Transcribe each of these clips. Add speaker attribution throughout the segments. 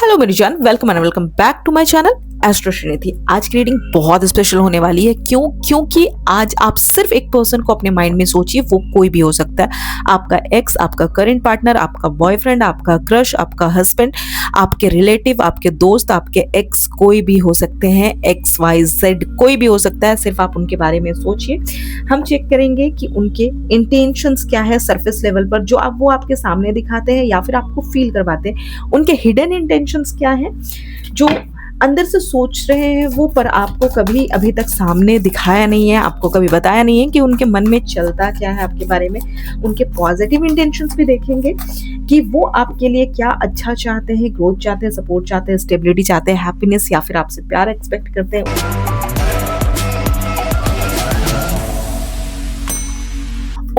Speaker 1: Hello मेरी जान, welcome and welcome back to my channel astro Shrinidhi. आज की रीडिंग बहुत स्पेशल होने वाली है। क्योंकि आज आप सिर्फ एक पर्सन को अपने माइंड में सोचिए, वो कोई भी हो सकता है। आपका एक्स, आपका करंट पार्टनर, आपका बॉयफ्रेंड, आपका क्रश, आपका हस्बैंड, आपके रिलेटिव, आपके दोस्त, आपके एक्स, कोई भी हो सकते हैं। एक्स वाई जेड कोई भी हो सकता है। सिर्फ आप उनके बारे में सोचिए। हम चेक करेंगे कि उनके इंटेंशंस क्या है सरफेस लेवल पर, जो वो आपके सामने दिखाते हैं या फिर आपको फील करवाते हैं। उनके हिडन इंटेंशंस क्या है, जो अंदर से सोच रहे हैं वो, पर आपको कभी अभी तक सामने दिखाया नहीं है, आपको कभी बताया नहीं है कि उनके मन में चलता क्या है आपके बारे में। उनके पॉजिटिव इंटेंशंस भी देखेंगे कि वो आपके लिए क्या अच्छा चाहते हैं, ग्रोथ चाहते हैं, सपोर्ट चाहते हैं, स्टेबिलिटी चाहते हैं, हैप्पीनेस, या फिर आपसे प्यार एक्सपेक्ट करते हैं।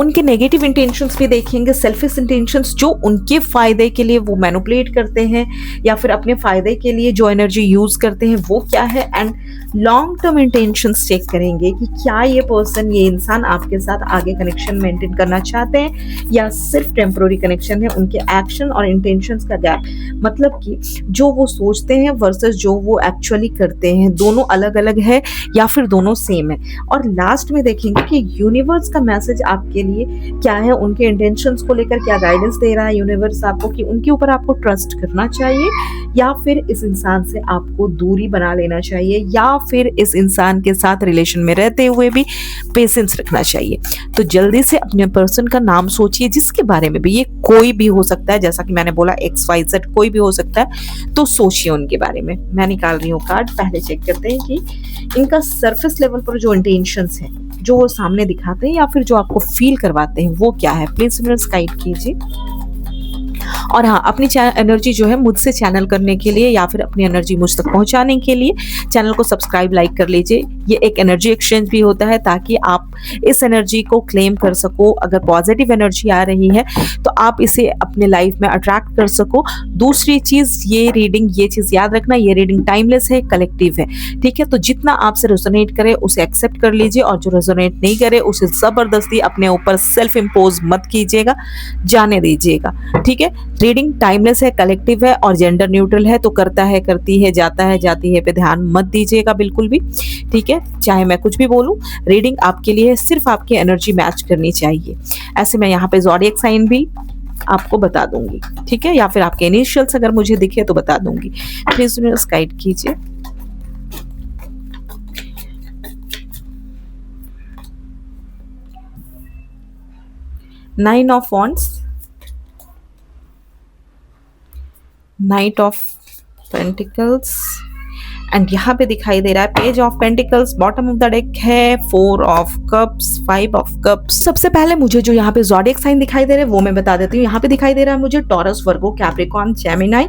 Speaker 1: उनके नेगेटिव इंटेंशंस भी देखेंगे, सेल्फिश इंटेंशंस, जो उनके फायदे के लिए वो मैनिपुलेट करते हैं या फिर अपने फायदे के लिए जो एनर्जी यूज करते हैं वो क्या है। And long term intentions check करेंगे कि क्या ये पर्सन, ये इंसान आपके साथ आगे कनेक्शन मेंटेन करना चाहते हैं या सिर्फ टेम्पोररी कनेक्शन है। उनके एक्शन और इंटेंशंस का गैप, मतलब कि जो वो सोचते हैं वर्सेस जो वो एक्चुअली करते हैं, दोनों अलग अलग है या फिर दोनों सेम है। और लास्ट में देखेंगे कि यूनिवर्स का मैसेज आपके लिए क्या है, उनके इंटेंशंस को लेकर क्या गाइडेंस दे रहा है यूनिवर्स आपको, कि उनके ऊपर आपको ट्रस्ट करना चाहिए या फिर इस इंसान से आपको दूरी बना लेना चाहिए, या फिर इस इंसान के साथ रिलेशन में रहते हुए भी पेशेंस रखना चाहिए। तो जल्दी से अपने पर्सन का नाम सोचिए, जिसके बारे में भी, ये कोई भी हो सकता है, जैसा कि मैंने बोला एक्स वाई जेड कोई भी हो सकता है। तो सोचिए उनके बारे में। मैं निकाल रही हूँ कार्ड। पहले चेक करते हैं कि इनका सरफेस लेवल पर जो इंटेंशंस है, जो वो सामने दिखाते हैं या फिर जो आपको फील करवाते हैं, वो क्या है। प्लीज यूनिवर्स गाइड कीजिए। और हाँ, अपनी एनर्जी जो है मुझसे चैनल करने के लिए या फिर अपनी एनर्जी मुझ तक पहुंचाने के लिए चैनल को सब्सक्राइब, लाइक कर लीजिए। ये एक एनर्जी एक्सचेंज भी होता है, ताकि आप इस एनर्जी को क्लेम कर सको। अगर पॉजिटिव एनर्जी आ रही है तो आप इसे अपने लाइफ में अट्रैक्ट कर सको। दूसरी चीज, ये रीडिंग, ये चीज याद रखना, ये रीडिंग टाइमलेस है, कलेक्टिव है, ठीक है। तो जितना आपसे रेजोनेट करे उसे एक्सेप्ट कर लीजिए, और जो रेजोनेट नहीं करे उसे जबरदस्ती अपने ऊपर सेल्फ इम्पोज मत कीजिएगा, जाने दीजिएगा, ठीक है। रीडिंग टाइमलेस है, कलेक्टिव है और जेंडर न्यूट्रल है। तो करता है, करती है, जाता है, जाती है पे ध्यान मत दीजिएगा बिल्कुल भी, ठीक है। चाहे मैं कुछ भी बोलूं, रीडिंग आपके लिए सिर्फ आपकी एनर्जी मैच करनी चाहिए। ऐसे मैं यहाँ पे ज़ोडिएक साइन भी आपको बता दूंगी, ठीक है, या फिर आपके इनिशियल्स अगर मुझे दिखे तो बता दूंगी। प्लीज गाइड कीजिए। Nine of wands, knight of pentacles, and यहाँ पे दिखाई दे रहा है page of pentacles. Bottom of the deck है four of cups, five of cups. सबसे पहले मुझे जो यहाँ पे ज़ोडिएक साइन दिखाई दे रहे हैं वो मैं बता देती हूँ। यहाँ पे दिखाई दे रहा है मुझे taurus, Virgo, Capricorn, Gemini,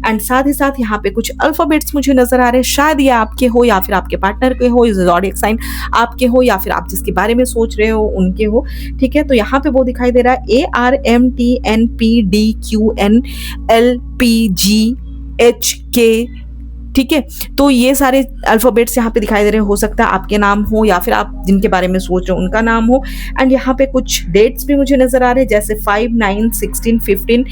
Speaker 1: and साथ ही साथ यहाँ पे कुछ अल्फाबेट्स मुझे नजर आ रहे हैं। शायद ये आपके हो या फिर आपके पार्टनर के हो, ज़ोडिएक साइन आपके हो या फिर आप जिसके बारे में सोच रहे हो उनके हो, ठीक है। तो यहाँ पे वो दिखाई दे रहा है ARMTNPDQNLPGHK, ठीक है। तो ये सारे अल्फाबेट्स यहाँ पे दिखाई दे रहे हैं। हो सकता है आपके नाम हो या फिर आप जिनके बारे में सोच रहे हो उनका नाम हो। एंड यहाँ पे कुछ डेट्स भी मुझे नजर आ रहे हैं, जैसे 5, 9, 16, 15,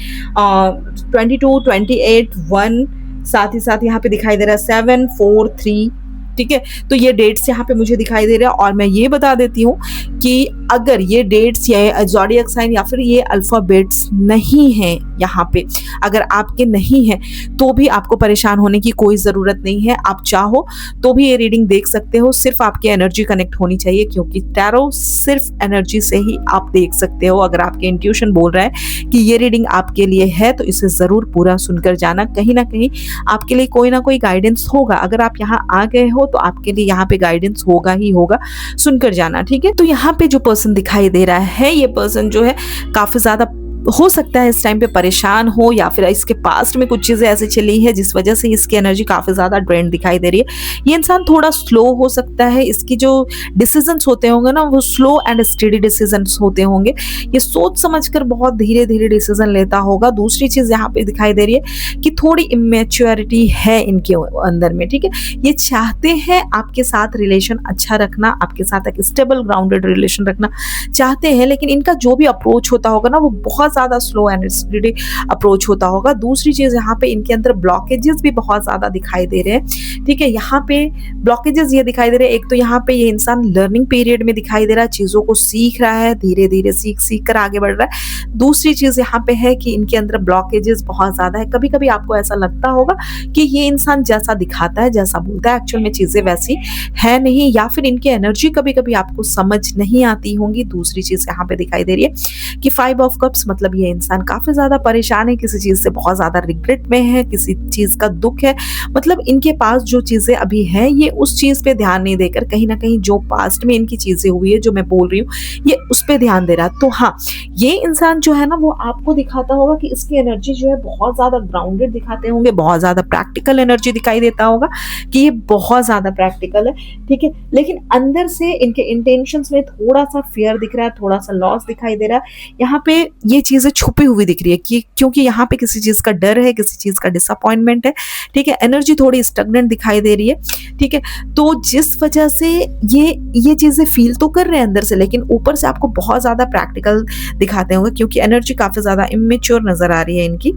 Speaker 1: 22, 28, 1। साथ ही साथ यहाँ पे दिखाई दे रहा है 7, 4, 3, ठीक है। तो ये डेट्स यहाँ पे मुझे दिखाई दे रहा है। और मैं ये बता देती हूँ कि अगर ये डेट्स या ज़ोडिएक साइन या फिर ये अल्फाबेट्स नहीं हैं यहाँ पे, अगर आपके नहीं है, तो भी आपको परेशान होने की कोई ज़रूरत नहीं है। आप चाहो तो भी ये रीडिंग देख सकते हो। सिर्फ आपकी एनर्जी कनेक्ट होनी चाहिए, क्योंकि टैरो सिर्फ एनर्जी से ही आप देख सकते हो। अगर आपके इंट्यूशन बोल रहा है कि ये रीडिंग आपके लिए है, तो इसे ज़रूर पूरा सुनकर जाना। कहीं ना कहीं आपके लिए कोई ना कोई गाइडेंस होगा। अगर आप यहाँ आ गए हो तो आपके लिए यहाँ पे गाइडेंस होगा ही होगा, सुनकर जाना, ठीक है। तो यहाँ पे जो पर्सन दिखाई दे रहा है, ये पर्सन जो है काफी ज्यादा हो सकता है इस टाइम पे परेशान हो, या फिर इसके पास्ट में कुछ चीजें ऐसी चली है जिस वजह से इसकी एनर्जी काफी ज्यादा ड्रेन दिखाई दे रही है। ये इंसान थोड़ा स्लो हो सकता है। इसकी जो डिसीजंस होते होंगे ना, वो स्लो एंड स्टेडी डिसीजंस होते होंगे। ये सोच समझकर बहुत धीरे धीरे डिसीजन लेता होगा। दूसरी चीज यहाँ पे दिखाई दे रही है कि थोड़ी इमेच्योरिटी है इनके अंदर में, ठीक है। ये चाहते हैं आपके साथ रिलेशन अच्छा रखना, आपके साथ एक स्टेबल ग्राउंडेड रिलेशन रखना चाहते हैं, लेकिन इनका जो भी अप्रोच होता होगा ना, वो बहुत ज़्यादा स्लो एंड स्पीडी अप्रोच होता होगा। दूसरी चीज़ यहाँ पे इनके अंदर ब्लॉकेजेस भी बहुत ज़्यादा दिखाई दे रहे हैं, ठीक है। यहाँ पे ब्लॉकेजेस ये दिखाई दे रहे हैं, एक तो यहाँ पे ये इंसान लर्निंग पीरियड में दिखाई दे रहा है, चीज़ों को सीख रहा है, धीरे-धीरे सीख-सीख कर आगे बढ़ रहा है। दूसरी चीज़ यहाँ पे है कि इनके अंदर ब्लॉकेजेस बहुत ज़्यादा है। कभी-कभी आपको ऐसा लगता होगा कि ये इंसान जैसा दिखाता है, जैसा बोलता है, एक्चुअल में चीज़ें वैसी है नहीं, या फिर इनकी एनर्जी कभी-कभी आपको समझ नहीं आती होंगी। दूसरी चीज़ यहाँ पे दिखाई दे रही है कि 5 ऑफ कप्स, मतलब ये इंसान काफ़ी ज़्यादा परेशान है, किसी चीज़ से बहुत ज़्यादा रिग्रेट में है, किसी चीज़ का दुःख है। मतलब इनके पास जो चीज़ें अभी हैं, ये उस चीज़ पे ध्यान नहीं देकर कहीं न कहीं जो पास्ट में इनकी चीज़ें हुई है, जो मैं बोल रही हूँ, ये उस पे ध्यान दे रहा है। तो हाँ, ये इंसान जो है ना, वो आपको दिखाता होगा कि इसकी एनर्जी जो है बहुत ज़्यादा ग्राउंडेड दिखाते होंगे, बहुत ज़्यादा प्रैक्टिकल एनर्जी दिखाई देता होगा कि ये बहुत ज़्यादा प्रैक्टिकल है, ठीक है। लेकिन अंदर से इनके इंटेंशंस में थोड़ा-सा फ़ियर दिख रहा है, थोड़ा-सा लॉस दिखाई दे रहा है। यहाँ पे ये चीज़ें छुपी हुई दिख रही है कि क्योंकि यहाँ पे किसी चीज़ का डर है, किसी चीज़ का डिसअपॉइंटमेंट है, ठीक है। एनर्जी थोड़ी स्टैग्नेंट दिखाई दे रही है, ठीक है। तो जिस वजह से ये चीज़ें फ़ील तो कर रहे हैं अंदर से, लेकिन ऊपर से आपको बहुत ज़्यादा प्रैक्टिकल दिखाते होंगे क्योंकि एनर्जी काफ़ी ज़्यादा इमैच्योर नज़र आ रही है इनकी,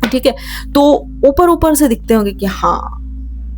Speaker 1: ठीक है। तो ऊपर-ऊपर से दिखते होंगे कि हाँ,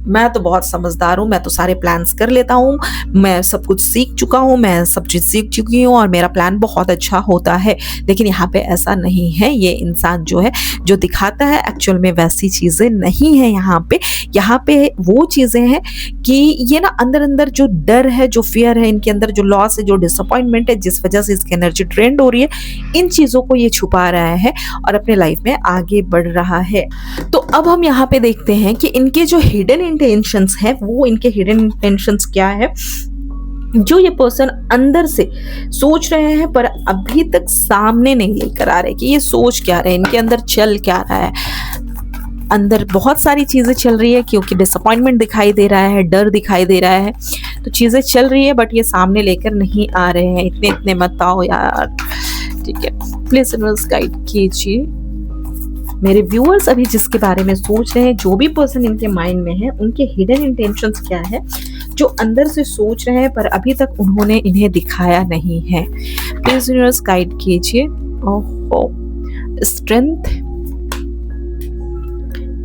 Speaker 1: मैं तो बहुत समझदार हूँ, मैं तो सारे प्लान्स कर लेता हूँ, मैं सब कुछ सीख चुका हूँ, मैं सब चीज़ सीख चुकी हूँ और मेरा प्लान बहुत अच्छा होता है। लेकिन यहाँ पे ऐसा नहीं है, ये इंसान जो है, जो दिखाता है एक्चुअल में वैसी चीज़ें नहीं हैं यहाँ पे। यहाँ पे वो चीज़ें हैं कि ये ना अंदर-अंदर जो डर है, जो फ़ियर है, इनके अंदर जो लॉस है, जो डिसअपॉइंटमेंट है, जिस वजह से इसकी एनर्जी ड्रेन्ड हो रही है, इन चीज़ों को ये छुपा रहा है और अपने लाइफ में आगे बढ़ रहा है। तो अब हम यहाँ पे देखते हैं कि इनके जो हिडन इंटेंशंस है, वो इनके हिडन इंटेंशंस क्या है, जो ये पर्सन अंदर से सोच रहे हैं पर अभी तक सामने नहीं लेकर आ रहे कि ये सोच क्या रहे हैं, इनके अंदर चल क्या रहा है। अंदर बहुत सारी चीज़ें चल रही है क्योंकि डिसअपॉइंटमेंट दिखाई दे रहा है, डर दिखाई दे रहा है, तो चीज़ें चल रही है बट ये सामने लेकर नहीं आ रहे हैं। इतने मत आओ यार, ठीक है। प्लीज यूनिवर्स गाइड कीजिए मेरे व्यूअर्स, अभी जिसके बारे में सोच रहे हैं, जो भी पर्सन इनके माइंड में है, उनके हिडन इंटेंशंस क्या है, जो अंदर से सोच रहे हैं पर अभी तक उन्होंने इन्हें दिखाया नहीं है। प्लीज यूनिवर्स गाइड कीजिए। ओहो, स्ट्रेंथ,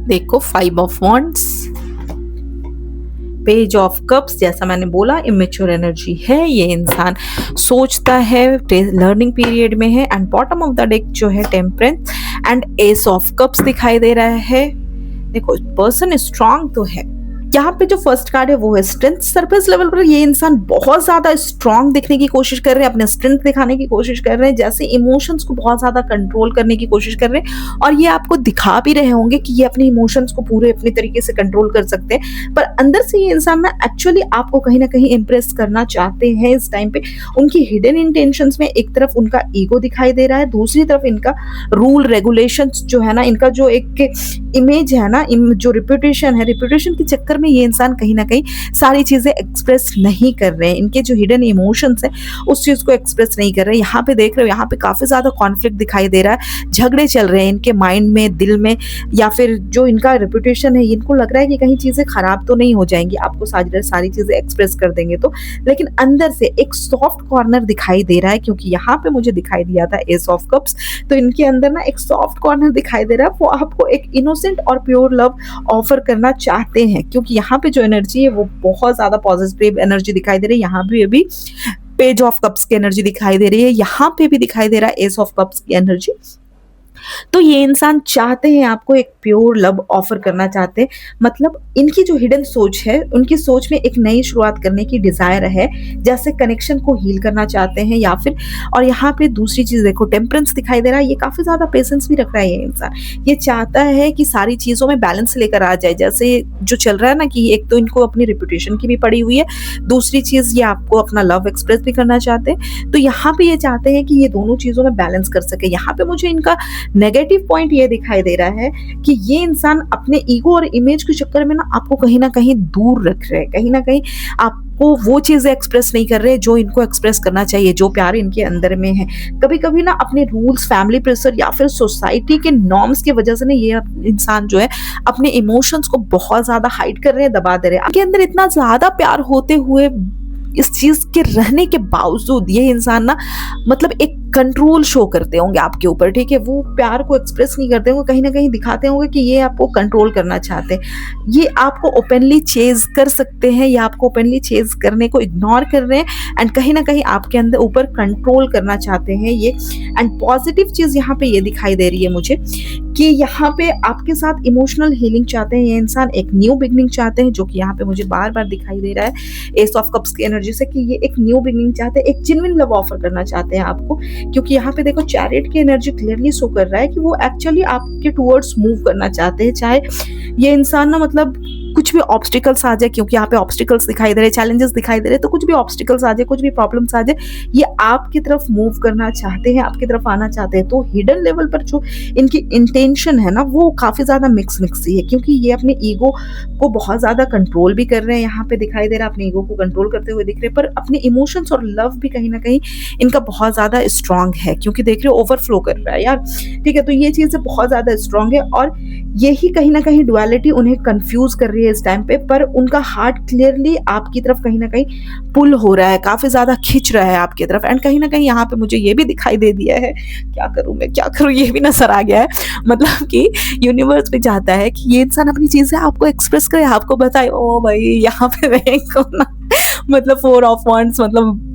Speaker 1: देखो 5 of wands, page of cups, जैसा मैंने बोला इमेच्योर एनर्जी है, ये इंसान सोचता है, लर्निंग पीरियड में है। And bottom of the deck जो है temperance and S of cups दिखाई दे रहा है। देखो पर्सन स्ट्रांग तो है, यहाँ पे जो फर्स्ट कार्ड है वो है स्ट्रेंथ। सरफेस लेवल पर ये इंसान बहुत ज्यादा स्ट्रांग दिखने की कोशिश कर रहे हैं, अपने स्ट्रेंथ दिखाने की कोशिश कर रहे हैं, जैसे इमोशंस को बहुत ज्यादा कंट्रोल करने की कोशिश कर रहे हैं, और ये आपको दिखा भी रहे होंगे कि ये अपने इमोशंस को पूरे अपने तरीके से कंट्रोल कर सकते हैं। पर अंदर से ये इंसान ना एक्चुअली आपको कहीं ना कहीं इंप्रेस करना चाहते हैं इस टाइम पे। उनकी हिडन इंटेंशंस में एक तरफ उनका ईगो दिखाई दे रहा है, दूसरी तरफ इनका रूल रेगुलेशंस जो है ना, इनका जो एक इमेज है ना, जो रिप्यूटेशन है, रिप्यूटेशन के चक्कर में ये इंसान कहीं ना कहीं सारी चीजें एक्सप्रेस नहीं कर रहे हैं, इनके जो हिडन इमोशंस है उस चीज को एक्सप्रेस नहीं कर रहे हैं। यहाँ पे देख रहे हो, यहाँ पे काफी ज्यादा कॉन्फ्लिक्ट दिखाई दे रहा है, झगड़े चल रहे हैं इनके माइंड में, दिल में, या फिर जो इनका रिप्यूटेशन है, इनको लग रहा है कि कहीं चीजें खराब तो नहीं हो जाएंगी, आपको सारी चीजें एक्सप्रेस कर देंगे तो। लेकिन अंदर से एक सॉफ्ट कॉर्नर दिखाई दे रहा है, क्योंकि यहाँ पे मुझे दिखाई दिया था एस ऑफ कप्स, तो इनके अंदर ना एक सॉफ्ट कॉर्नर दिखाई दे रहा है। वो आपको एक इनोसेंट और प्योर लव ऑफर करना चाहते हैं, क्योंकि यहाँ पे जो एनर्जी है वो बहुत ज्यादा पॉजिटिव एनर्जी दिखाई दे रही है। यहाँ भी अभी पेज ऑफ कप्स की एनर्जी दिखाई दे रही है, यहाँ पे भी दिखाई दे रहा है एस ऑफ कप्स की एनर्जी। तो ये इंसान चाहते हैं आपको एक प्योर लव ऑफर करना चाहते हैं, मतलब इनकी जो हिडन सोच है, उनकी सोच में एक नई शुरुआत करने की डिजायर है, जैसे कनेक्शन को हील करना चाहते हैं, या फिर, और यहाँ पे दूसरी चीज देखो टेम्परेंस दिखाई दे रहा है, ये काफी ज्यादा पेशेंस भी रख रहा है ये इंसान। ये चाहता है कि सारी चीजों में बैलेंस लेकर आ जाए, जैसे जो चल रहा है ना कि एक तो इनको अपनी रिप्यूटेशन की भी पड़ी हुई है, दूसरी चीज ये आपको अपना लव एक्सप्रेस भी करना चाहते हैं। तो यहाँ पे ये चाहते हैं कि ये दोनों चीजों में बैलेंस कर सके। यहाँ पे मुझे इनका नेगेटिव पॉइंट ये दिखाई दे रहा है कि ये इंसान अपने ईगो और इमेज के चक्कर में ना आपको कहीं ना कहीं दूर रख रहे हैं, कहीं ना कहीं आपको वो चीजें एक्सप्रेस नहीं कर रहे जो इनको एक्सप्रेस करना चाहिए, जो प्यार इनके अंदर में है। कभी कभी ना अपने रूल्स, फैमिली प्रेशर या फिर सोसाइटी के नॉर्म्स की वजह से ना ये इंसान जो है अपने इमोशंस को बहुत ज्यादा हाइड कर रहे हैं, दबा दे रहे हैं। आपके अंदर इतना ज्यादा प्यार होते हुए इस चीज के रहने के बावजूद ये इंसान ना मतलब एक कंट्रोल शो करते होंगे आपके ऊपर, ठीक है? वो प्यार को एक्सप्रेस नहीं करते होंगे, कहीं न कहीं दिखाते होंगे कि ये आपको कंट्रोल करना चाहते हैं। ये आपको ओपनली चेज़ कर सकते हैं या आपको ओपनली चेज़ करने को इग्नोर कर रहे हैं एंड कहीं न कहीं आपके अंदर ऊपर कंट्रोल करना चाहते हैं ये। एंड पॉज़िटिव चीज़ यहाँ पे ये दिखाई दे रही है मुझे कि यहाँ पे आपके साथ इमोशनल हीलिंग चाहते हैं ये इंसान, एक न्यू बिगिनिंग चाहते हैं, जो कि यहाँ पे मुझे बार-बार दिखाई दे रहा है एस ऑफ कप्स की एनर्जी से कि ये एक न्यू बिगिनिंग चाहते हैं, एक जेन्युइन लव ऑफर करना चाहते हैं आपको। क्योंकि यहाँ पे देखो चैरियट की एनर्जी क्लियरली शो कर रहा है कि वो एक्चुअली आपके टुवर्ड्स मूव करना चाहते हैं, चाहे ये इंसान ना मतलब कुछ भी ऑब्स्टिकल्स आ जाए, क्योंकि यहाँ पे ऑब्स्टिकल्स दिखाई दे रहे हैं, चैलेंजेस दिखाई दे रहे हैं, तो कुछ भी ऑब्स्टिकल्स आ जाए, कुछ भी प्रॉब्लम्स आ जाए, ये आपकी तरफ मूव करना चाहते हैं, आपकी तरफ आना चाहते हैं। तो हिडन लेवल पर जो इनकी इंटेंशन है ना, वो काफ़ी ज़्यादा मिक्स ही है, क्योंकि ये अपने ईगो को बहुत ज़्यादा कंट्रोल भी कर रहे हैं, यहाँ पे दिखाई दे रहा है अपने ईगो को कंट्रोल करते हुए दिख रहे हैं, पर अपने इमोशंस और लव भी कहीं ना कहीं इनका बहुत ज़्यादा स्ट्रांग है, क्योंकि देख रहे हो ओवरफ्लो कर रहा है यार, ठीक है? तो ये चीज़ें बहुत ज़्यादा स्ट्रांग है और यही कहीं ना कहीं डुअलिटी उन्हें कंफ्यूज कर रही है इस टाइम पे, पर उनका हार्ट क्लियरली आपकी तरफ कहीं ना कहीं पुल हो रहा है, काफ़ी ज़्यादा खिंच रहा है आपकी तरफ। एंड कहीं ना कहीं यहाँ पे मुझे ये भी दिखाई दे दिया है, क्या करूँ मैं, क्या करूँ, ये भी नजर आ गया है, मतलब कि यूनिवर्स भी चाहता है कि ये इंसान अपनी चीज़ें आपको एक्सप्रेस करे, आपको बताए। ओ भाई, यहाँ पे देखो ना, मतलब 4 ऑफ वांड्स, मतलब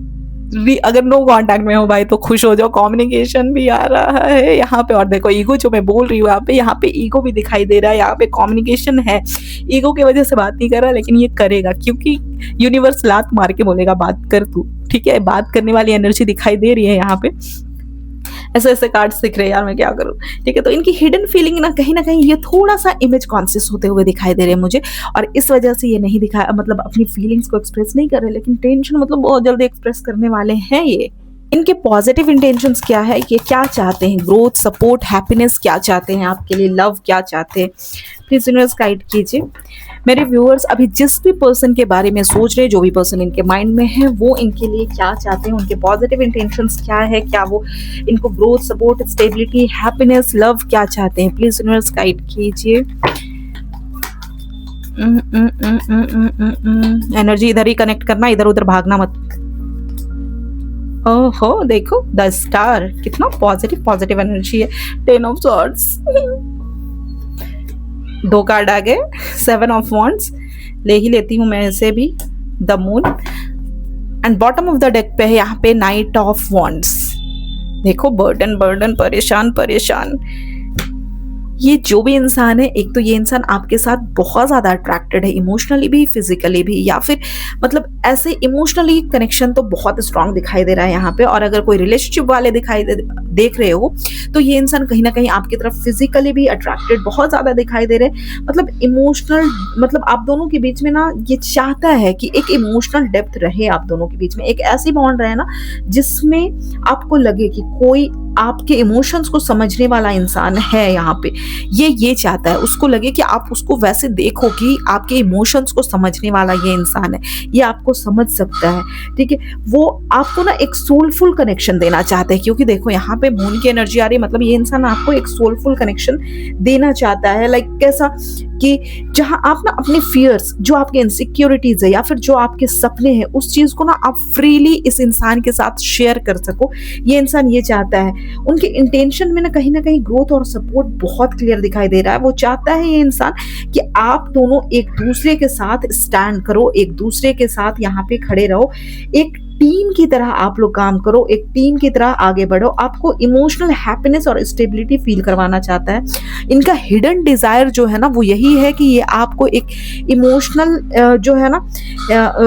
Speaker 1: अगर नो कांटेक्ट में हो भाई तो खुश हो जाओ, कम्युनिकेशन भी आ रहा है यहाँ पे। और देखो ईगो जो मैं बोल रही हूँ यहाँ पे ईगो भी दिखाई दे रहा है, यहाँ पे कम्युनिकेशन है, ईगो की वजह से बात नहीं कर रहा, लेकिन ये करेगा क्योंकि यूनिवर्स लात मार के बोलेगा बात कर तू, ठीक है? बात करने वाली एनर्जी दिखाई दे रही है यहाँ पे। ऐसे ऐसे कार्ड्स दिख रहे हैं यार, मैं क्या करूँ, ठीक है? तो इनकी हिडन फीलिंग ना कहीं ये थोड़ा सा इमेज कॉन्शियस होते हुए दिखाई दे रहे हैं मुझे, और इस वजह से ये नहीं दिखा, मतलब अपनी फीलिंग्स को एक्सप्रेस नहीं कर रहे, लेकिन टेंशन मतलब बहुत जल्दी एक्सप्रेस करने वाले हैं ये। इनके पॉजिटिव इंटेंशंस क्या है, ये क्या चाहते हैं, ग्रोथ, सपोर्ट, हैप्पीनेस क्या चाहते हैं आपके लिए, लव क्या चाहते हैं, प्लीज यूनिवर्स गाइड कीजिए। मेरे व्यूअर्स अभी जिस भी पर्सन के बारे में सोच रहे हैं, जो भी पर्सन इनके माइंड में है, वो इनके लिए क्या चाहते हैं, उनके पॉजिटिव इंटेंशंस क्या है, क्या वो इनको growth, support, stability, happiness, love क्या चाहते हैं, प्लीज यूनिवर्स गाइड कीजिए। एनर्जी इधर ही कनेक्ट करना, इधर उधर भागना मत। ओहो देखो द स्टार, कितना पॉजिटिव एनर्जी है। 10 ऑफ सॉर्ड्स, 2 कार्ड आ गए, 7 ऑफ वॉन्ड्स, ले ही लेती हूँ मैं इसे भी, the moon. And bottom of the deck पे है यहाँ पे नाइट ऑफ वॉन्ड्स। देखो बर्डन, परेशान। ये जो भी इंसान है, एक तो ये इंसान आपके साथ बहुत ज़्यादा अट्रैक्टेड है, इमोशनली भी, फिजिकली भी, या फिर मतलब ऐसे इमोशनली कनेक्शन तो बहुत स्ट्रांग दिखाई दे रहा है यहाँ पे। और अगर कोई रिलेशनशिप वाले देख रहे हो तो ये इंसान कहीं ना कहीं आपकी तरफ फिजिकली भी अट्रैक्टेड बहुत ज़्यादा दिखाई दे रहे हैं, मतलब इमोशनल, मतलब आप दोनों के बीच में ना ये चाहता है कि एक इमोशनल डेप्थ रहे आप दोनों के बीच में, एक ऐसी बॉन्ड रहे ना जिसमें आपको लगे कि कोई आपके इमोशंस को समझने वाला इंसान है यहाँ पे। ये चाहता है, उसको लगे कि आप उसको वैसे देखो कि आपके इमोशंस को समझने वाला ये इंसान है, ये आपको समझ सकता है, ठीक है? वो आपको ना एक सोलफुल कनेक्शन देना चाहते हैं, क्योंकि देखो यहाँ पे मून की एनर्जी आ रही है, मतलब ये इंसान आपको एक सोलफुल कनेक्शन देना चाहता है। लाइक कैसा कि जहां आप ना अपने फियर्स, जो आपके इनसिक्योरिटीज है या फिर जो आपके सपने हैं, उस चीज को ना आप फ्रीली इस इंसान के साथ शेयर कर सको, ये इंसान ये चाहता है। उनके इंटेंशन में ना कहीं ग्रोथ और सपोर्ट बहुत क्लियर दिखाई दे रहा है। वो चाहता है ये इंसान कि आप दोनों एक दूसरे के साथ स्टैंड करो, एक दूसरे के साथ यहाँ पे खड़े रहो, एक टीम की तरह आप लोग काम करो, एक टीम की तरह आगे बढ़ो। आपको इमोशनल हैप्पीनेस और स्टेबिलिटी फील करवाना चाहता है। इनका हिडन डिजायर जो है ना वो यही है कि ये आपको एक इमोशनल जो है ना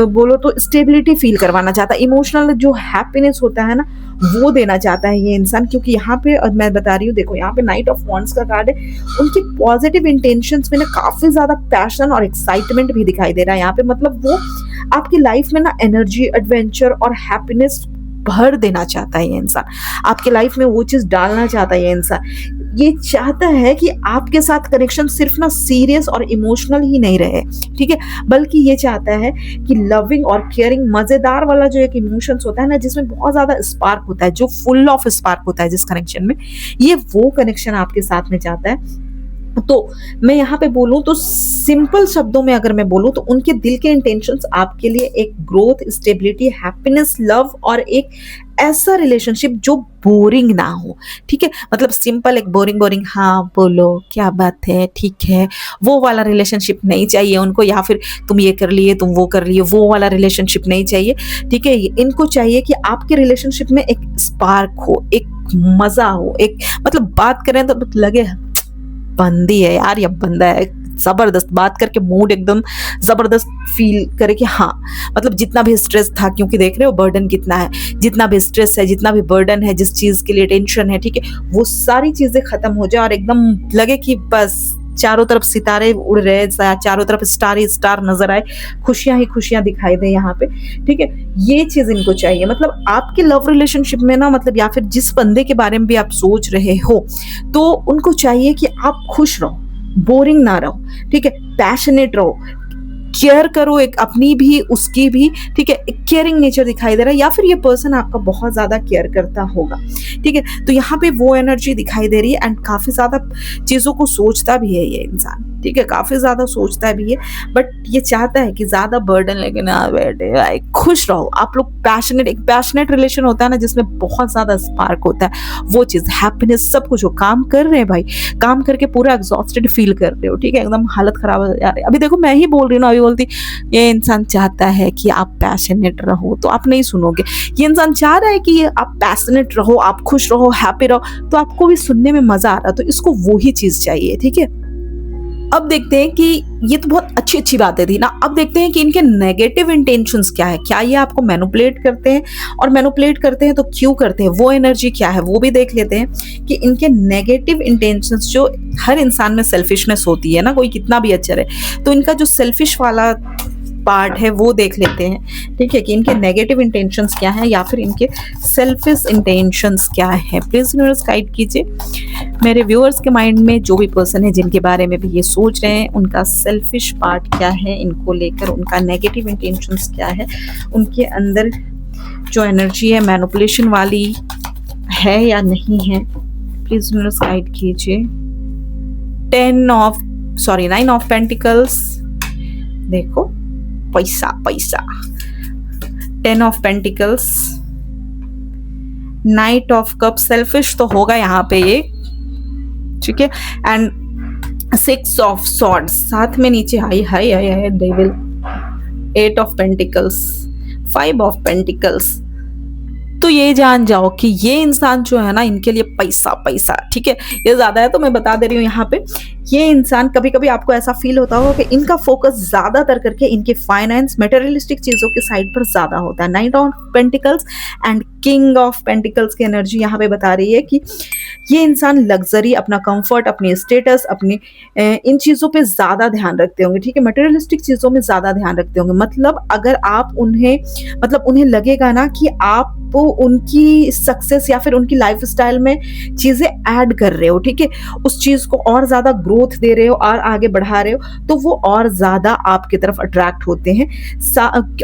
Speaker 1: बोलो तो स्टेबिलिटी फील करवाना चाहता है। इमोशनल जो हैप्पीनेस होता है ना वो देना चाहता है ये इंसान, क्योंकि यहाँ पे मैं बता रही हूँ, देखो यहाँ पे नाइट ऑफ वॉन्ड्स का कार्ड है। उनकी पॉजिटिव इंटेंशंस में ना काफी ज्यादा पैशन और एक्साइटमेंट भी दिखाई दे रहा है यहाँ पे, मतलब वो आपकी लाइफ में ना एनर्जी, एडवेंचर और हैप्पीनेस भर देना चाहता है ये इंसान, आपके लाइफ में वो चीज डालना चाहता है ये इंसान। ये चाहता है कि आपके साथ कनेक्शन सिर्फ ना सीरियस और इमोशनल ही नहीं रहे, ठीक है, बल्कि ये चाहता है कि लविंग और केयरिंग, मजेदार वाला जो एक इमोशंस होता है ना, जिसमें बहुत ज्यादा स्पार्क होता है, जो फुल ऑफ स्पार्क होता है जिस कनेक्शन में, ये वो कनेक्शन आपके साथ में चाहता है। तो मैं यहाँ पे बोलूँ तो सिंपल शब्दों में अगर मैं बोलूँ तो उनके दिल के इंटेंशंस आपके लिए एक ग्रोथ, स्टेबिलिटी, हैप्पीनेस, लव और एक ऐसा रिलेशनशिप जो बोरिंग ना हो, ठीक है? मतलब सिंपल एक बोरिंग हाँ, बोलो, क्या बात है, ठीक है, वो वाला रिलेशनशिप नहीं चाहिए उनको, या फिर तुम ये कर लिए, तुम वो कर लिए, वो वाला रिलेशनशिप नहीं चाहिए, ठीक है? इनको चाहिए कि आपके रिलेशनशिप में एक स्पार्क हो, एक मज़ा हो, एक मतलब बात करें तो लगे बंदी है यार या बंदा है, जबरदस्त बात करके मूड एकदम जबरदस्त फील करे कि हाँ, मतलब जितना भी स्ट्रेस था, क्योंकि देख रहे हो बर्डन कितना है, जितना भी स्ट्रेस है, जितना भी बर्डन है, जिस चीज के लिए टेंशन है, ठीक है, वो सारी चीजें खत्म हो जाए और एकदम लगे कि बस चारों तरफ सितारे उड़ रहे, चारों तरफ स्टार ही स्टार नजर आए, खुशियां ही खुशियां दिखाई दे यहाँ पे, ठीक है? ये चीज इनको चाहिए। मतलब आपके लव रिलेशनशिप में ना, मतलब या फिर जिस बंदे के बारे में भी आप सोच रहे हो, तो उनको चाहिए कि आप खुश रहो, बोरिंग ना रहो, ठीक है, पैशनेट रहो, केयर करो, एक अपनी भी उसकी भी, ठीक है, एक केयरिंग नेचर दिखाई दे रहा है, या फिर ये पर्सन आपका बहुत ज्यादा केयर करता होगा, ठीक है? तो यहाँ पे वो एनर्जी दिखाई दे रही है एंड काफी ज्यादा चीजों को सोचता भी है ये इंसान, ठीक है, काफी ज्यादा सोचता भी है, बट ये चाहता है कि ज्यादा बर्डन लेके ना बैठे भाई, खुश रहो आप लोग। पैशनेट, एक पैशनेट रिलेशन होता है ना जिसमें बहुत ज्यादा स्पार्क होता है, वो चीज, हैप्पीनेस, सब कुछ हो, काम कर रहे हैं भाई, काम करके पूरा एग्जॉस्टेड फील कर रहे हो, ठीक है, एकदम हालत खराब हो जा रही है। अभी देखो मैं ही बोल रही हूँ ना, अभी बोलती ये इंसान चाहता है कि आप पैशनेट रहो, तो आप नहीं सुनोगे। ये इंसान चाह रहा है कि आप पैशनेट रहो, आप खुश रहो, हैप्पी रहो, तो आपको भी सुनने में मजा आ रहा है, तो इसको वो ही चीज चाहिए, ठीक है? अब देखते हैं कि ये तो बहुत अच्छी अच्छी बातें थी ना, अब देखते हैं कि इनके नेगेटिव इंटेंशंस क्या है, क्या ये आपको मैनिपुलेट करते हैं, और मैनिपुलेट करते हैं तो क्यों करते हैं, वो एनर्जी क्या है वो भी देख लेते हैं कि इनके नेगेटिव इंटेंशंस, जो हर इंसान में सेल्फिशनेस होती है ना, कोई कितना भी अच्छा रहे, तो इनका जो सेल्फिश वाला पार्ट है वो देख लेते हैं, ठीक है, कि इनके नेगेटिव इंटेंशंस क्या है या फिर इनके सेल्फिश इंटेंशंस क्या है। प्लीज यूनिवर्स गाइड कीजिए मेरे व्यूअर्स के माइंड में, जो भी पर्सन है जिनके बारे में भी ये सोच रहे हैं, उनका सेल्फिश पार्ट क्या है इनको लेकर, उनका नेगेटिव इंटेंशंस क्या है, उनके अंदर जो एनर्जी है मैनिपुलेशन वाली है या नहीं है। प्लीज यूनिवर्स गाइड कीजिए। 9 ऑफ पेंटिकल्स, देखो पैसा पैसा, 10 of pentacles, night of cup, selfish तो होगा यहाँ पे ये, ठीक है, एंड 6 ऑफ सॉर्ड्स, साथ में नीचे high high high high devil, 8 of pentacles, 5 of pentacles. तो ये जान जाओ कि ये इंसान जो है ना, इनके लिए पैसा पैसा, ठीक है, ये ज्यादा है तो मैं बता दे रही हूँ यहाँ पे, ये इंसान कभी कभी आपको ऐसा फील होता होगा कि इनका फोकस ज्यादातर करके इनके फाइनेंस, मटेरियलिस्टिक चीजों के साइड पर ज्यादा होता है। 9 of pentacles and king of pentacles की एनर्जी यहाँ पे बता रही है कि ये इंसान लग्जरी, अपना कंफर्ट, अपने स्टेटस, अपने इन चीजों पे ज्यादा ध्यान रखते होंगे, ठीक है, मटेरियलिस्टिक चीजों में ज्यादा ध्यान रखते होंगे। मतलब अगर आप उन्हें, मतलब उन्हें लगेगा ना कि आप उनकी सक्सेस या फिर उनकी लाइफस्टाइल में चीजें ऐड कर रहे हो, ठीक है, उस चीज को और ज्यादा ग्रोथ दे रहे हो और आगे बढ़ा रहे हो, तो वो और ज्यादा आपकी तरफ अट्रैक्ट होते हैं।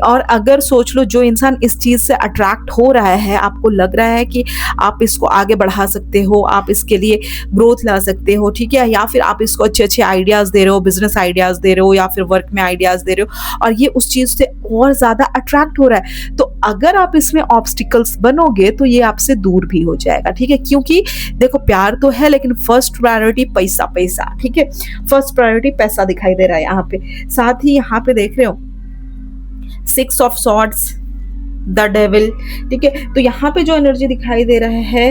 Speaker 1: और अगर सोच लो जो इंसान इस चीज से अट्रैक्ट हो रहा है, आपको लग रहा है कि आप इसको आगे बढ़ा सकते हो, आप इसके लिए ग्रोथ ला सकते हो, ठीक है, या फिर आप इसको अच्छे अच्छे आइडियाज दे रहे हो, बिजनेस आइडियाज दे रहे हो या फिर वर्क में आइडियाज दे रहे हो, और ये उस चीज से और ज्यादा अट्रैक्ट हो रहा है, तो अगर आप इसमें ऑब्स्टिकल्स बनोगे तो ये आपसे दूर भी हो जाएगा, ठीक है, क्योंकि देखो प्यार तो है लेकिन फर्स्ट प्रायोरिटी पैसा पैसा, ठीक है, फर्स्ट प्रायोरिटी पैसा दिखाई दे रहा है यहाँ पे। साथ ही यहाँ पे देख रहे हो 6 ऑफ सॉर्ड्स, द डेविल, ठीक है, तो यहाँ पे जो एनर्जी दिखाई दे रहा है,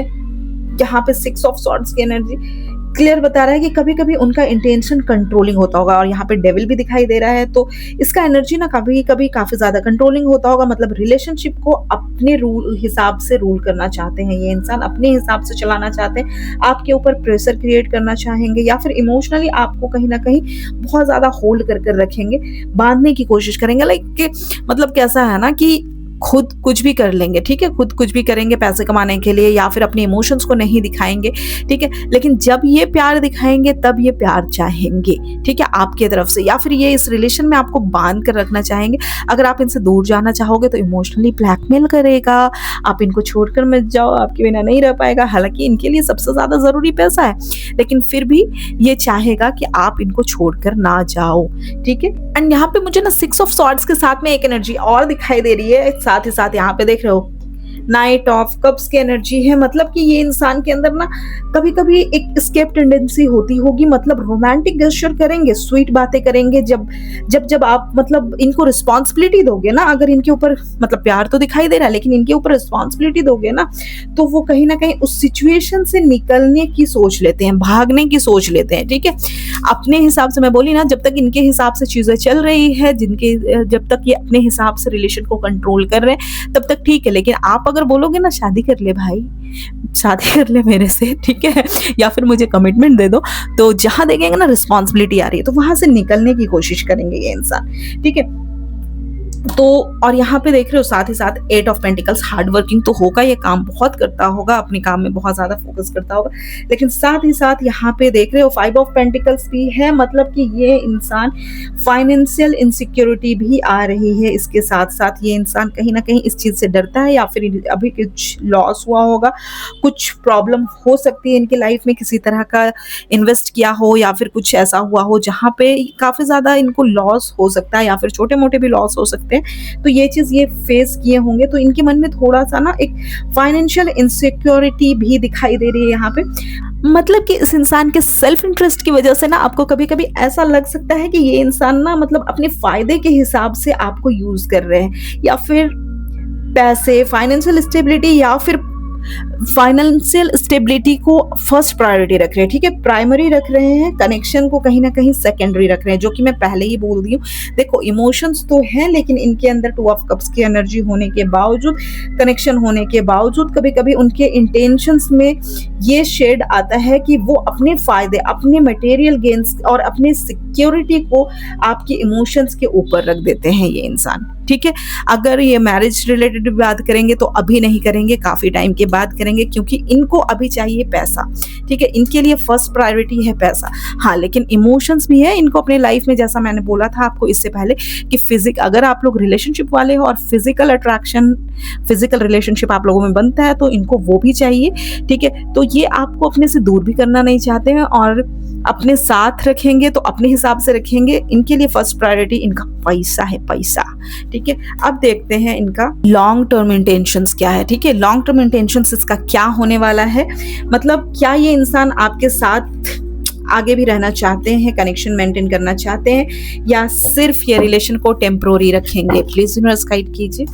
Speaker 1: यहाँ पे 6 ऑफ सॉर्ड्स की एनर्जी क्लियर बता रहा है कि कभी कभी उनका इंटेंशन कंट्रोलिंग होता होगा, और यहाँ पे डेविल भी दिखाई दे रहा है, तो इसका एनर्जी ना कभी कभी काफी ज्यादा कंट्रोलिंग होता होगा। मतलब रिलेशनशिप को अपने रूल हिसाब से रूल करना चाहते हैं ये इंसान, अपने हिसाब से चलाना चाहते हैं, आपके ऊपर प्रेशर क्रिएट करना चाहेंगे, या फिर इमोशनली आपको कहीं ना कहीं बहुत ज्यादा होल्ड कर रखेंगे, बांधने की कोशिश करेंगे। लाइक मतलब कैसा है ना कि खुद कुछ भी कर लेंगे, ठीक है? खुद कुछ भी करेंगे पैसे कमाने के लिए या फिर अपने इमोशंस को नहीं दिखाएँगे, ठीक है? लेकिन जब ये प्यार दिखाएँगे तब ये प्यार चाहेंगे, ठीक है? आपके तरफ से या फिर ये इस रिलेशन में आपको बाँध कर रखना चाहेंगे। अगर आप इनसे दूर जाना चाहोगे तो इमोशनली ब्लैकमेल करेगा, आप इनको छोड़कर मत जाओ, आपके बिना नहीं रह पाएगा। हालाँकि इनके लिए सबसे ज़्यादा ज़रूरी पैसा है, लेकिन फिर भी ये चाहेगा कि आप इनको छोड़कर ना जाओ, ठीक है? एंड यहाँ पे मुझे ना 6 ऑफ सॉर्ड्स के साथ में एक एनर्जी और दिखाई दे रही है, साथ ही साथ यहाँ पे देख रहे हो नाइट ऑफ कप्स की एनर्जी है। मतलब कि ये इंसान के अंदर ना कभी-कभी एक एस्केप टेंडेंसी होती होगी, मतलब रोमांटिक गेस्चर करेंगे, स्वीट बातें करेंगे जब आप मतलब इनको रिस्पॉन्सिबिलिटी दोगे ना, अगर इनके ऊपर मतलब प्यार तो दिखाई दे रहा है लेकिन इनके ऊपर रिस्पॉन्सिबिलिटी दोगे ना, तो वो कहीं न कहीं उस सिचुएशन से निकलने की सोच लेते हैं, भागने की सोच लेते हैं, ठीक है? अपने हिसाब से मैं बोली ना, जब तक इनके हिसाब से चीज़ें चल रही है, जब तक ये अपने हिसाब से रिलेशन को कंट्रोल कर रहे हैं, तब तक ठीक है। लेकिन आप अगर बोलोगे ना शादी कर ले भाई, शादी कर ले मेरे से, ठीक है? या फिर मुझे कमिटमेंट दे दो, तो जहाँ देखेंगे ना रिस्पॉन्सिबिलिटी आ रही है, तो वहाँ से निकलने की कोशिश करेंगे ये इंसान, ठीक है? तो और यहाँ पे देख रहे हो साथ ही साथ 8 ऑफ पेंटिकल्स, हार्ड वर्किंग तो होगा, ये काम बहुत करता होगा, अपने काम में बहुत ज़्यादा फोकस करता होगा, लेकिन साथ ही साथ यहाँ पे देख रहे हो 5 ऑफ पेंटिकल्स भी है। मतलब कि ये इंसान फाइनेंशियल इनसिक्योरिटी भी आ रही है, इसके साथ साथ ये इंसान कहीं ना कहीं इस चीज़ से डरता है, या फिर अभी कुछ लॉस हुआ होगा, कुछ प्रॉब्लम हो सकती है इनके लाइफ में, किसी तरह का इन्वेस्ट किया हो या फिर कुछ ऐसा हुआ हो जहाँ पे काफ़ी ज़्यादा इनको लॉस हो सकता है, या फिर छोटे मोटे भी लॉस हो सकते हैं। तो ये चीज़ ये फेस किए होंगे, तो इनके मन में थोड़ा सा ना एक फाइनेंशियल इनसिक्योरिटी भी दिखाई दे रही है यहाँ पे। मतलब कि इस इंसान के सेल्फ इंटरेस्ट की वजह से ना आपको कभी-कभी ऐसा लग सकता है कि ये इंसान ना मतलब अपने फायदे के हिसाब से आपको यूज कर रहे हैं, या फिर पैसे, फाइनेंशियल स्टेबिलिटी या फिर फाइनेंशियल स्टेबिलिटी को फर्स्ट प्रायोरिटी रख रहे हैं, ठीक है? प्राइमरी रख रहे हैं, कनेक्शन को कहीं ना कहीं सेकेंडरी रख रहे हैं, जो कि मैं पहले ही बोल दी हूँ। देखो इमोशंस तो हैं, लेकिन इनके अंदर 2 ऑफ कप्स की एनर्जी होने के बावजूद, कनेक्शन होने के बावजूद, कभी कभी उनके इंटेंशंस में ये शेड आता है कि वो अपने फायदे, अपने मटेरियल गेन्स और अपने सिक्योरिटी को आपके इमोशंस के ऊपर रख देते हैं ये इंसान, ठीक है? अगर ये मैरिज रिलेटेड बात करेंगे तो अभी नहीं करेंगे, काफी टाइम के बाद करेंगे, क्योंकि इनको अभी चाहिए पैसा, ठीक है? इनके लिए फर्स्ट प्रायोरिटी है पैसा। हाँ, लेकिन इमोशंस भी है इनको अपने लाइफ में, जैसा मैंने बोला था आपको इससे पहले कि अगर आप लोग रिलेशनशिप वाले हो और फिजिकल अट्रैक्शन, फिजिकल रिलेशनशिप आप लोगों में बनता है, तो इनको वो भी चाहिए, ठीक है? तो ये आपको अपने से दूर भी करना नहीं चाहते हैं, और अपने साथ रखेंगे तो अपने हिसाब से रखेंगे। इनके लिए फर्स्ट प्रायोरिटी इनका पैसा है, पैसा, ठीक है? अब देखते हैं इनका लॉन्ग टर्म इंटेंशंस क्या है, ठीक है? लॉन्ग टर्म इंटेंशंस इसका क्या होने वाला है, मतलब क्या ये इंसान आपके साथ आगे भी रहना चाहते हैं, कनेक्शन मेंटेन करना चाहते हैं, या सिर्फ ये रिलेशन को टेम्पोररी रखेंगे? प्लीज यूनिवर्स गाइड कीजिए।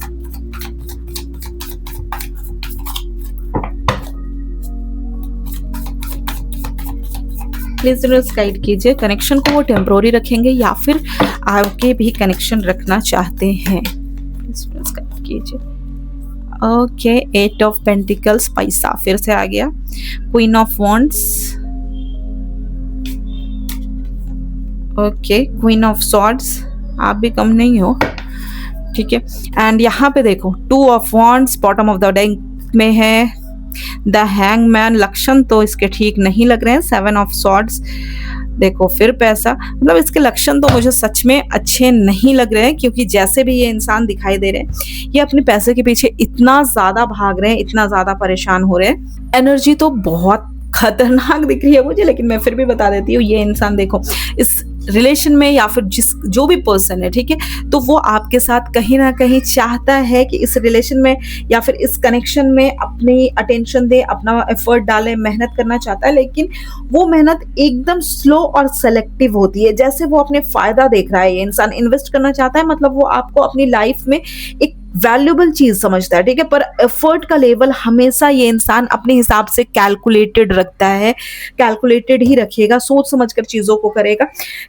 Speaker 1: प्लीज यूनिवर्स गाइड कीजिए, कनेक्शन को वो टेम्पोररी रखेंगे या फिर आगे भी कनेक्शन रखना चाहते हैं? प्लीज यूनिवर्स गाइड कीजिए। ओके, 8 ऑफ पेंटिकल्स, पैसा फिर से आ गया, queen of wands, okay, queen of swords, आप भी कम नहीं हो, ठीक है? एंड यहाँ पे देखो 2 of wands bottom of the deck में है, द हैंगमैन, लक्षण तो इसके ठीक नहीं लग रहे हैं, 7 ऑफ सॉर्ड्स, देखो फिर पैसा, मतलब इसके लक्षण तो मुझे सच में अच्छे नहीं लग रहे हैं, क्योंकि जैसे भी ये इंसान दिखाई दे रहे हैं, ये अपने पैसे के पीछे इतना ज्यादा भाग रहे हैं, इतना ज्यादा परेशान हो रहे हैं। एनर्जी तो बहुत खतरनाक दिख रही है मुझे, लेकिन मैं फिर भी बता देती हूँ, ये इंसान देखो इस रिलेशन में या फिर जो भी पर्सन है, ठीक है, तो वो आपके साथ कहीं ना कहीं चाहता है कि इस रिलेशन में या फिर इस कनेक्शन में अपनी अटेंशन दे, अपना एफर्ट डाले, मेहनत करना चाहता है, लेकिन वो मेहनत एकदम स्लो और सेलेक्टिव होती है। जैसे वो अपने फायदा देख रहा है, ये इंसान इन्वेस्ट करना चाहता है, मतलब वो आपको अपनी लाइफ में एक वैल्यूबल चीज समझता है, ठीक है, पर एफर्ट का लेवल हमेशा ये इंसान अपने हिसाब से कैलकुलेटेड रखता है, कैलकुलेटेड ही रखेगा, सोच समझकर चीजों को करेगा।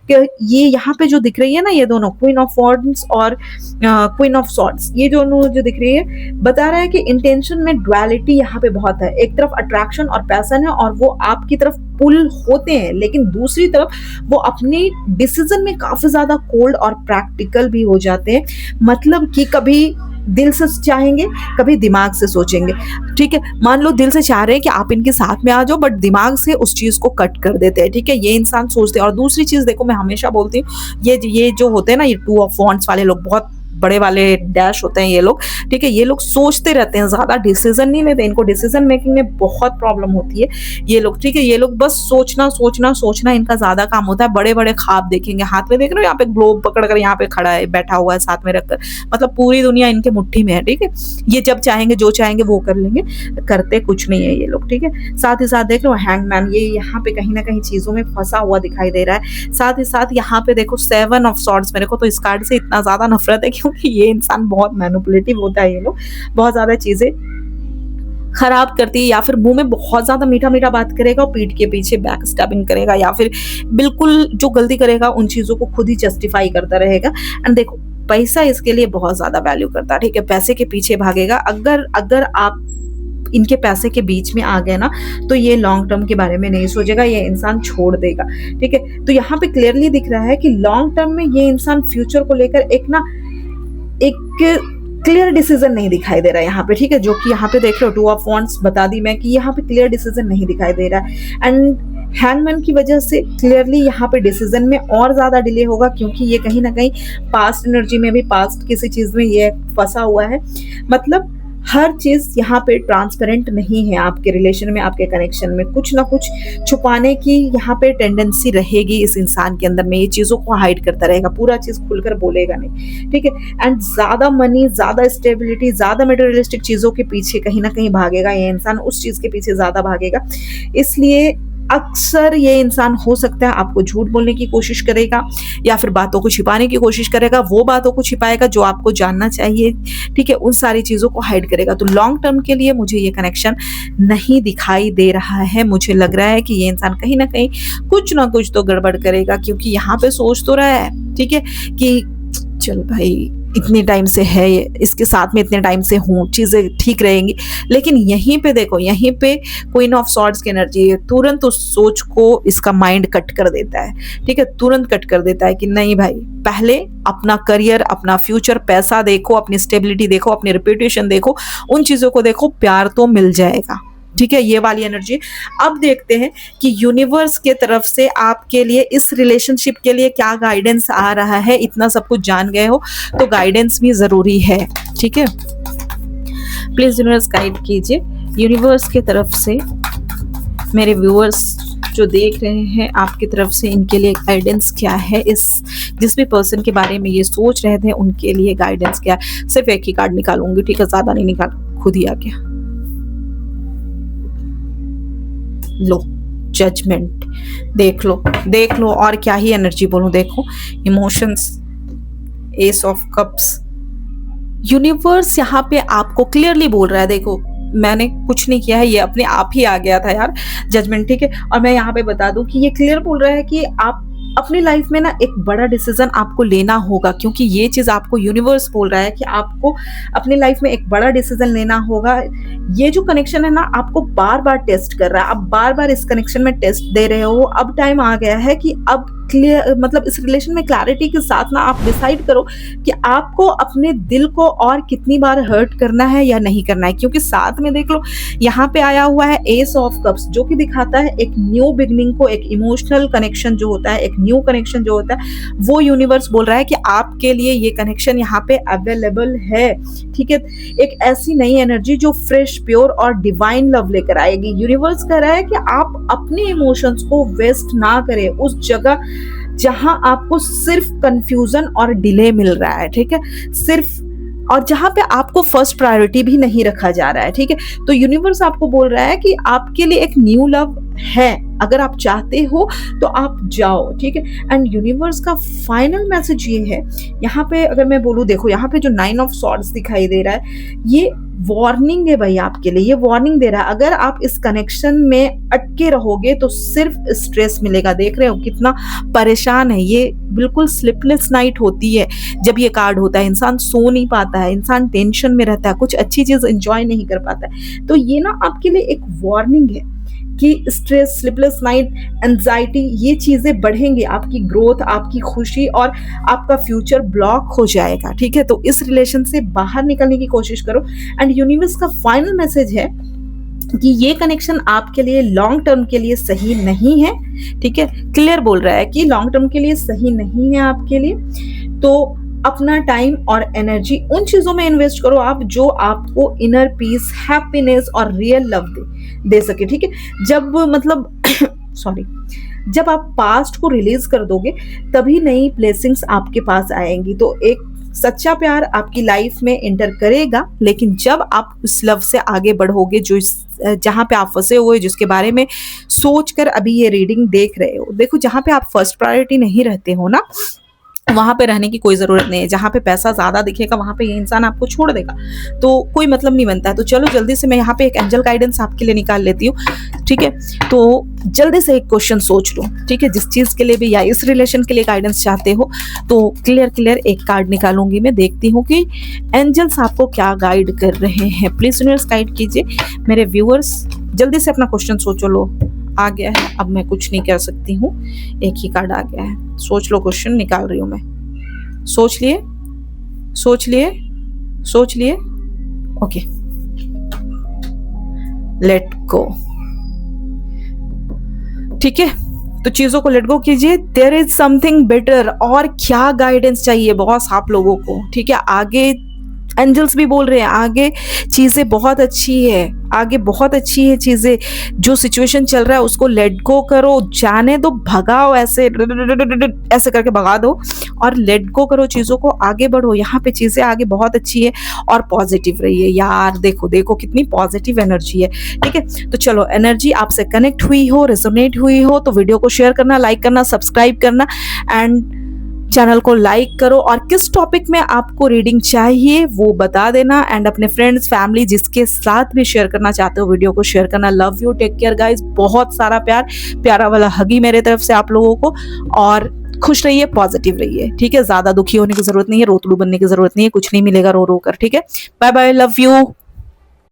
Speaker 1: कि ये यहाँ पे जो दिख रही है ना, ये दोनों क्वीन ऑफ वॉन्ड्स और क्वीन ऑफ सॉर्ड्स, ये दोनों जो दिख रही है, बता रहा है कि इंटेंशन में ड्युअलिटी यहाँ पे बहुत है। एक तरफ अट्रैक्शन और पैशन है और वो आपकी तरफ पुल होते हैं, लेकिन दूसरी तरफ वो अपनी डिसीजन में काफी ज्यादा कोल्ड और प्रैक्टिकल भी हो जाते हैं। मतलब कि कभी दिल से चाहेंगे, कभी दिमाग से सोचेंगे, ठीक है? मान लो दिल से चाह रहे हैं कि आप इनके साथ में आ जाओ, बट दिमाग से उस चीज़ को कट कर देते हैं, ठीक है? ये इंसान सोचते हैं। और दूसरी चीज़ देखो, मैं हमेशा बोलती हूँ, ये जो होते हैं ना, ये टू ऑफ वांड्स वाले लोग, बहुत बड़े वाले डैश होते हैं ये लोग, ठीक है? ये लोग सोचते रहते हैं, ज़्यादा डिसीज़न नहीं लेते, इनको डिसीज़न मेकिंग में बहुत प्रॉब्लम होती है ये लोग, ठीक है? ये लोग बस सोचना, सोचना, सोचना इनका ज़्यादा काम होता है। बड़े-बड़े ख्वाब देखेंगे, हाथ में देख रहे हो यहाँ पे ग्लोब पकड़ कर यहाँ पे खड़ा है, बैठा हुआ है साथ में रखकर, मतलब पूरी दुनिया इनके मुट्ठी में है, ठीक है? ये जब चाहेंगे, जो चाहेंगे वो कर लेंगे, करते कुछ नहीं है ये लोग, ठीक है? साथ ही साथ देख लो हैंगमैन, ये यहाँ पे कहीं न कहीं चीज़ों में फँसा हुआ दिखाई दे रहा है। साथ ही साथ यहाँ पे देखो 7 ऑफ सॉर्ड्स, मेरे को तो इस कार्ड से इतना ज़्यादा नफ़रत है क्योंकि ये इंसान बहुत मैनिपुलेटिव होता है, ये लोग बहुत ज़्यादा चीज़ें खराब करती है, या फिर मुँह में बहुत ज़्यादा मीठा-मीठा बात करेगा और पीठ के पीछे बैक स्टैबिंग करेगा, या फिर बिल्कुल जो गलती करेगा उन चीज़ों को खुद ही जस्टिफाई करता रहेगा। एंड देखो, पैसा इसके लिए बहुत ज़्यादा वैल्यू करता है, ठीक है? पैसे के पीछे भागेगा। अगर अगर आप इनके पैसे के बीच में आ गए ना, तो ये लॉन्ग टर्म के बारे में नहीं सोचेगा, ये इंसान छोड़ देगा, ठीक है? तो यहाँ पे क्लियरली दिख रहा है कि लॉन्ग टर्म में ये इंसान फ्यूचर को लेकर एक क्लियर डिसीजन नहीं दिखाई दे रहा है यहाँ पे, ठीक है? जो कि यहाँ पे देख रहे हो, टू ऑफ वांड्स बता दी मैं कि यहाँ पे क्लियर डिसीजन नहीं दिखाई दे रहा है। एंड हैंगमैन की वजह से क्लियरली यहाँ पे डिसीजन में और ज़्यादा डिले होगा, क्योंकि ये कहीं ना कहीं पास्ट एनर्जी में भी, पास्ट किसी चीज़ में ये फंसा हुआ है। मतलब हर चीज़ यहाँ पे ट्रांसपेरेंट नहीं है आपके रिलेशन में, आपके कनेक्शन में कुछ ना कुछ छुपाने की यहाँ पे टेंडेंसी रहेगी इस इंसान के अंदर में। ये चीज़ों को हाइड करता रहेगा, पूरा चीज़ खुलकर बोलेगा नहीं, ठीक है? एंड ज़्यादा मनी, ज़्यादा स्टेबिलिटी, ज़्यादा मटेरियलिस्टिक चीज़ों के पीछे कहीं ना कहीं भागेगा ये इंसान, उस चीज़ के पीछे ज़्यादा भागेगा। इसलिए अक्सर ये इंसान हो सकता है आपको झूठ बोलने की कोशिश करेगा, या फिर बातों को छिपाने की कोशिश करेगा, वो बातों को छिपाएगा जो आपको जानना चाहिए, ठीक है? उन सारी चीज़ों को हाइड करेगा। तो लॉन्ग टर्म के लिए मुझे ये कनेक्शन नहीं दिखाई दे रहा है। मुझे लग रहा है कि ये इंसान कहीं ना कहीं कुछ ना कुछ तो गड़बड़ करेगा, क्योंकि यहाँ पे सोच तो रहा है, ठीक है, कि चल भाई इतने टाइम से है, इसके साथ में इतने टाइम से हूँ, चीज़ें ठीक रहेंगी। लेकिन यहीं पे देखो, यहीं पे क्वीन ऑफ सॉर्ड्स की एनर्जी है, तुरंत उस सोच को इसका माइंड कट कर देता है, ठीक है? तुरंत कट कर देता है कि नहीं भाई, पहले अपना करियर, अपना फ्यूचर, पैसा देखो, अपनी स्टेबिलिटी देखो, अपनी रेपुटेशन देखो, उन चीज़ों को देखो, प्यार तो मिल जाएगा, ठीक है? ये वाली एनर्जी। अब देखते हैं कि यूनिवर्स के तरफ से आपके लिए, इस रिलेशनशिप के लिए क्या गाइडेंस आ रहा है। इतना सब कुछ जान गए हो तो गाइडेंस भी ज़रूरी है, ठीक है? प्लीज़ यूनिवर्स गाइड कीजिए। यूनिवर्स की तरफ से मेरे व्यूअर्स जो देख रहे हैं, आपकी तरफ से इनके लिए गाइडेंस क्या है? इस जिस भी पर्सन के बारे में ये सोच रहे थे उनके लिए गाइडेंस क्या है? सिर्फ एक ही कार्ड निकालूंगी, ठीक है? ज़्यादा नहीं निकाल, खुद ही आ गया। लो, जजमेंट, देख लो और क्या ही एनर्जी बोलूं। देखो, emotions, S of cups, universe यहाँ पे आपको क्लियरली बोल रहा है। देखो, मैंने कुछ नहीं किया है, ये अपने आप ही आ गया था यार, जजमेंट, ठीक है? और मैं यहाँ पे बता दूं कि ये क्लियर बोल रहा है कि आप अपनी लाइफ में ना एक बड़ा डिसीजन आपको लेना होगा, क्योंकि ये चीज़ आपको यूनिवर्स बोल रहा है कि आपको अपनी लाइफ में एक बड़ा डिसीजन लेना होगा। ये जो कनेक्शन है ना, आपको बार बार टेस्ट कर रहा है, आप बार बार इस कनेक्शन में टेस्ट दे रहे हो। अब टाइम आ गया है कि अब क्लियर, मतलब इस रिलेशन में क्लैरिटी के साथ ना आप डिसाइड करो कि आपको अपने दिल को और कितनी बार हर्ट करना है या नहीं करना है। क्योंकि साथ में देख लो, यहाँ पे आया हुआ है एस ऑफ कप्स, जो कि दिखाता है एक न्यू बिगनिंग को, एक इमोशनल कनेक्शन जो होता है, एक न्यू कनेक्शन जो होता है, वो यूनिवर्स बोल रहा है कि आपके लिए ये कनेक्शन यहाँ पे अवेलेबल है, ठीक है? एक ऐसी नई एनर्जी जो फ्रेश, प्योर और डिवाइन लव लेकर आएगी। यूनिवर्स कह रहा है कि आप अपने इमोशंस को वेस्ट ना करें उस जगह जहां आपको सिर्फ कंफ्यूजन और डिले मिल रहा है, ठीक है? सिर्फ, और जहां पे आपको फर्स्ट प्रायोरिटी भी नहीं रखा जा रहा है, ठीक है? तो यूनिवर्स आपको बोल रहा है कि आपके लिए एक न्यू लव है, अगर आप चाहते हो तो आप जाओ, ठीक है? एंड यूनिवर्स का फाइनल मैसेज ये है, यहाँ पे अगर मैं बोलूँ, देखो यहाँ पे जो 9 ऑफ सॉर्ड्स दिखाई दे रहा है, ये वार्निंग है भाई आपके लिए। ये वार्निंग दे रहा है, अगर आप इस कनेक्शन में अटके रहोगे तो सिर्फ स्ट्रेस मिलेगा। देख रहे हो कितना परेशान है ये, बिल्कुल स्लीपलेस नाइट होती है जब ये कार्ड होता है। इंसान सो नहीं पाता है, इंसान टेंशन में रहता है, कुछ अच्छी चीज एंजॉय नहीं कर पाता है। तो ये ना आपके लिए एक वार्निंग है कि स्ट्रेस, स्लीपलेस नाइट, एंजाइटी, ये चीज़ें बढ़ेंगी, आपकी ग्रोथ, आपकी खुशी और आपका फ्यूचर ब्लॉक हो जाएगा। ठीक है, तो इस रिलेशन से बाहर निकलने की कोशिश करो। एंड यूनिवर्स का फाइनल मैसेज है कि ये कनेक्शन आपके लिए लॉन्ग टर्म के लिए सही नहीं है। ठीक है, क्लियर बोल रहा है कि लॉन्ग टर्म के लिए सही नहीं है आपके लिए। तो अपना टाइम और एनर्जी उन चीजों में इन्वेस्ट करो आप जो आपको इनर पीस, हैप्पीनेस और रियल लव दे सके। ठीक है, जब मतलब सॉरी, जब आप पास्ट को रिलीज कर दोगे तभी नई ब्लेसिंग्स आपके पास आएंगी। तो एक सच्चा प्यार आपकी लाइफ में एंटर करेगा, लेकिन जब आप उस लव से आगे बढ़ोगे जो जहाँ पे आप फंसे हुए, जिसके बारे में सोचकर अभी ये रीडिंग देख रहे हो, देखो जहाँ पे आप फर्स्ट प्रायोरिटी नहीं रहते हो ना, वहां पे रहने की कोई जरूरत नहीं है। जहां पे पैसा ज्यादा दिखेगा वहां पे ये इंसान आपको छोड़ देगा, तो कोई मतलब नहीं बनता है। तो चलो जल्दी से मैं यहाँ पे एक एंजल गाइडेंस आपके लिए निकाल लेती हूँ। ठीक है, तो जल्दी से एक क्वेश्चन सोच लो। ठीक है, जिस चीज के लिए भी या इस रिलेशन के लिए गाइडेंस चाहते हो, तो क्लियर एक कार्ड निकालूंगी मैं, देखती हूँ कि एंजल्स आपको क्या गाइड कर रहे हैं। प्लीज यूनिवर्स गाइड कीजिए मेरे व्यूअर्स। जल्दी से अपना क्वेश्चन सोचो। लो, आ गया है, अब मैं कुछ नहीं कर सकती हूँ, एक ही कार्ड आ गया है। सोच लो, क्वेश्चन निकाल रही हूँ मैं। सोच लिए, सोच लिए, सोच लिए। Okay, let go. ठीक है, तो चीजों को लेट गो कीजिए। There is something better. और क्या गाइडेंस चाहिए बॉस आप लोगों को? ठीक है, आगे एंजल्स भी बोल रहे हैं आगे चीजें बहुत अच्छी है, आगे बहुत अच्छी है चीजें। जो सिचुएशन चल रहा है उसको लेट गो करो, जाने दो, भगाओ, ऐसे ऐसे करके भगा दो और लेट गो करो चीजों को, आगे बढ़ो। यहाँ पे चीजें आगे बहुत अच्छी है और पॉजिटिव रहिए यार। देखो देखो कितनी पॉजिटिव एनर्जी है। ठीक है, तो चलो, एनर्जी आपसे कनेक्ट हुई हो, रेजोनेट हुई हो तो वीडियो को शेयर करना, लाइक करना, सब्सक्राइब करना एंड चैनल को लाइक करो। और किस टॉपिक में आपको रीडिंग चाहिए वो बता देना एंड अपने फ्रेंड्स, फैमिली जिसके साथ भी शेयर करना चाहते हो वीडियो को शेयर करना। Love you, take care guys, बहुत सारा प्यार, प्यारा वाला हगी मेरे तरफ से आप लोगों को। और खुश रहिए, पॉजिटिव रहिए। ठीक है, ज्यादा दुखी होने की जरूरत नहीं है, रोतलू बनने की जरूरत नहीं है, कुछ नहीं मिलेगा रो रो कर। ठीक है, बाय बाय, लव यू।